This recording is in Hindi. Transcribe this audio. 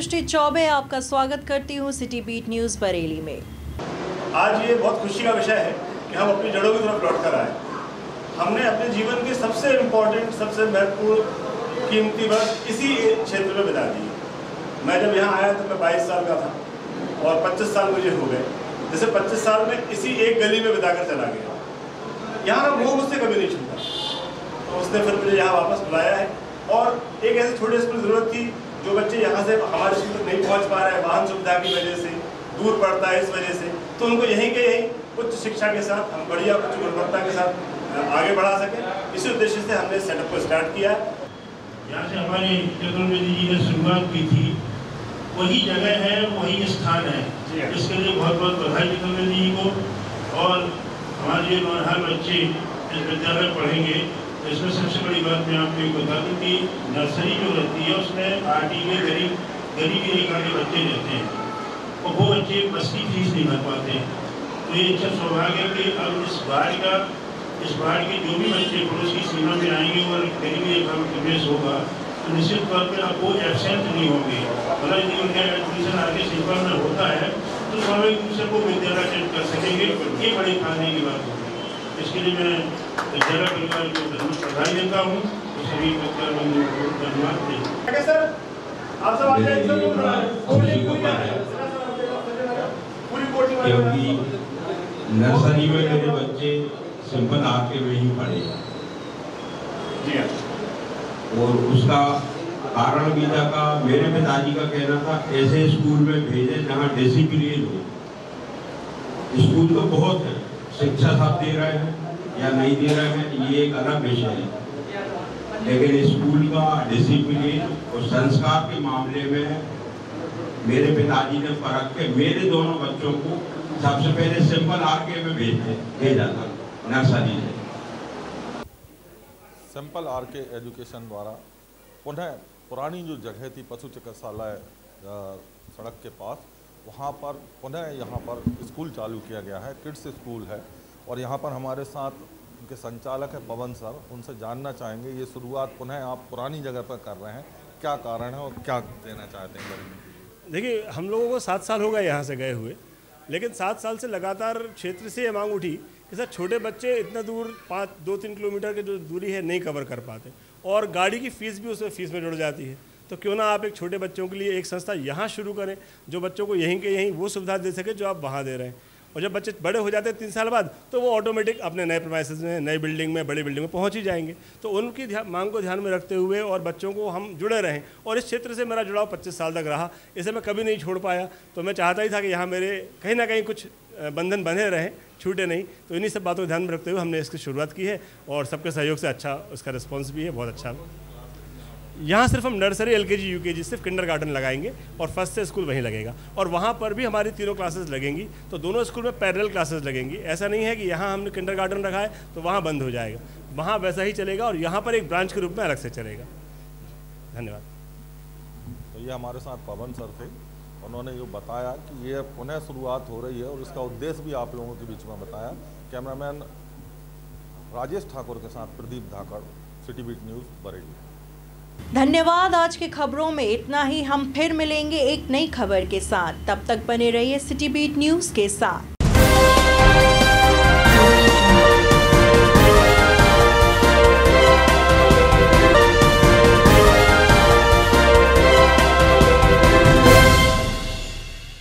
सृष्टि चौबे आपका स्वागत करती हूँ सिटी बीट न्यूज़ बरेली में। आज ये बहुत खुशी का विषय है कि हम अपनी जड़ों की तरफ लौट कर आए। हमने अपने जीवन के सबसे इम्पोर्टेंट, सबसे महत्वपूर्ण, कीमती वर्ष इसी क्षेत्र में बिता दिए। मैं जब यहाँ आया तो मैं 22 साल का था और 25 साल मुझे हो गए। जैसे 25 साल में इसी एक गली में बिताकर चला गया। यहाँ का मोह मुझसे कभी नहीं छूटा, तो उसने फिर मुझे यहाँ वापस बुलाया है। और एक ऐसे छोटे स्कूल की ज़रूरत थी जो बच्चे यहाँ से हमारे स्कूल तक नहीं पहुँच पा रहे हैं, वाहन सुविधा की वजह से, दूर पड़ता है इस वजह से, तो उनको यहीं के यहीं उच्च शिक्षा के साथ हम बढ़िया उच्च गुणवत्ता के साथ आगे बढ़ा सकें। इसी उद्देश्य से हमने सेटअप को स्टार्ट किया। यहाँ से हमारे चतुर्वेदी जी ने शुरुआत की थी, वही जगह है, वही स्थान है। इसके लिए बहुत बहुत बधाई चतुर्वेदी जी को। और हमारे जो हर बच्चे इस विद्यालय में पढ़ेंगे, इसमें सबसे बड़ी बात मैं आपको एक बता दूँ कि नर्सरी जो रहती है उसमें आरटी के गरीबी रेखा के बच्चे रहते हैं और वो बच्चे बस की फीस नहीं भर पाते। तो ये अच्छा सौभाग्य है कि अब इस बाढ़ के जो भी बच्चे पड़ोस की सीमा में आएंगे और गरीबी रेखा में प्रवेश होगा तो निश्चित तौर पर अब वो एब्सेंट नहीं होंगे। मतलब यदि उनका एडमिशन आगे सिंपल में होता है तो स्वाभाविक रूप से वो विद्यालय अटेंड कर सकेंगे। ये बड़ी फायदे की बात होगी। इसके लिए मैं विद्यालय परिवार को धन्यवाद बधाई देता हूँ। तो सभी बच्चों को धन्यवाद दें। सर आप सब क्योंकि नर्सरी में मेरे बच्चे सिंपल आके में ही पढ़े जी हाँ, और उसका कारण भी था मेरे पिताजी का कहना था ऐसे स्कूल में भेजे जहाँ डिसिप्लिन हो। स्कूल तो बहुत है, शिक्षा साहब दे रहे हैं या नहीं दे रहे हैं ये एक अलग विषय है, लेकिन स्कूल का डिसिप्लिन और संस्कार के मामले में मेरे पिताजी ने परख के मेरे दोनों बच्चों को सबसे पहले सिंपल आरके में भेजा था नर्सरी से। सिंपल आरके एजुकेशन द्वारा पुनः पुरानी जो जगह थी पशु चिकित्सालय सड़क के पास, वहाँ पर पुनः यहाँ पर स्कूल चालू किया गया है, किड्स स्कूल है। और यहाँ पर हमारे साथ उनके संचालक हैं पवन सर, उनसे जानना चाहेंगे ये शुरुआत पुनः आप पुरानी जगह पर कर रहे हैं, क्या कारण है और क्या देना चाहते हैं? देखिए, हम लोगों को 7 साल हो गए यहाँ से गए हुए, लेकिन 7 साल से लगातार क्षेत्र से ये मांग उठी कि सर छोटे बच्चे इतना दूर 2-3 किलोमीटर की जो दूरी है नहीं कवर कर पाते और गाड़ी की फ़ीस भी उसमें फ़ीस में जुड़ जाती है। तो क्यों ना आप एक छोटे बच्चों के लिए एक संस्था यहाँ शुरू करें जो बच्चों को यहीं के यहीं वो सुविधा दे सके जो आप वहाँ दे रहे हैं। और जब बच्चे बड़े हो जाते हैं 3 साल बाद तो वो ऑटोमेटिक अपने नए प्रीमाइसेस में, नई बिल्डिंग में, बड़ी बिल्डिंग में पहुंच ही जाएंगे। तो उनकी मांग को ध्यान में रखते हुए और बच्चों को हम जुड़े रहें, और इस क्षेत्र से मेरा जुड़ाव 25 साल तक रहा, इसे मैं कभी नहीं छोड़ पाया। तो मैं चाहता ही था कि यहाँ मेरे कहीं ना कहीं कुछ बंधन बंधे रहें, छूटे नहीं। तो इन्हीं सब बातों को ध्यान में रखते हुए हमने इसकी शुरुआत की है और सबके सहयोग से अच्छा उसका रिस्पॉन्स भी है, बहुत अच्छा। यहाँ सिर्फ हम नर्सरी, एलकेजी, यूकेजी, सिर्फ किंडरगार्टन लगाएंगे और फर्स्ट से स्कूल वहीं लगेगा। और वहाँ पर भी हमारी 3 क्लासेस लगेंगी, तो दोनों स्कूल में पैरेलल क्लासेस लगेंगी। ऐसा नहीं है कि यहाँ हमने किंडरगार्टन रखा है तो वहाँ बंद हो जाएगा, वहाँ वैसा ही चलेगा और यहाँ पर एक ब्रांच के रूप में अलग से चलेगा। धन्यवाद। तो ये हमारे साथ पवन सर थे, उन्होंने ये बताया कि ये पुनः शुरुआत हो रही है और इसका उद्देश्य भी आप लोगों के बीच में बताया। कैमरामैन राजेश ठाकुर के साथ प्रदीप धाकड़, सिटी बीट न्यूज़ बरेली। धन्यवाद। आज की खबरों में इतना ही। हम फिर मिलेंगे एक नई खबर के साथ, तब तक बने रहिए सिटी बीट न्यूज़ के साथ।